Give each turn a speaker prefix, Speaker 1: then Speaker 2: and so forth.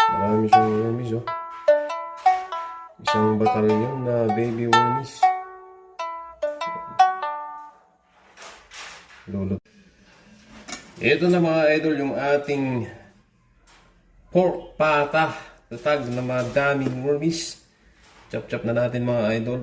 Speaker 1: Marami siyang wormies, oh. Isang batalyon na baby wormies. Lulot. Ito na mga idol yung ating pork pata. Tatag na madaming wormies. Chop-chop na natin mga idol.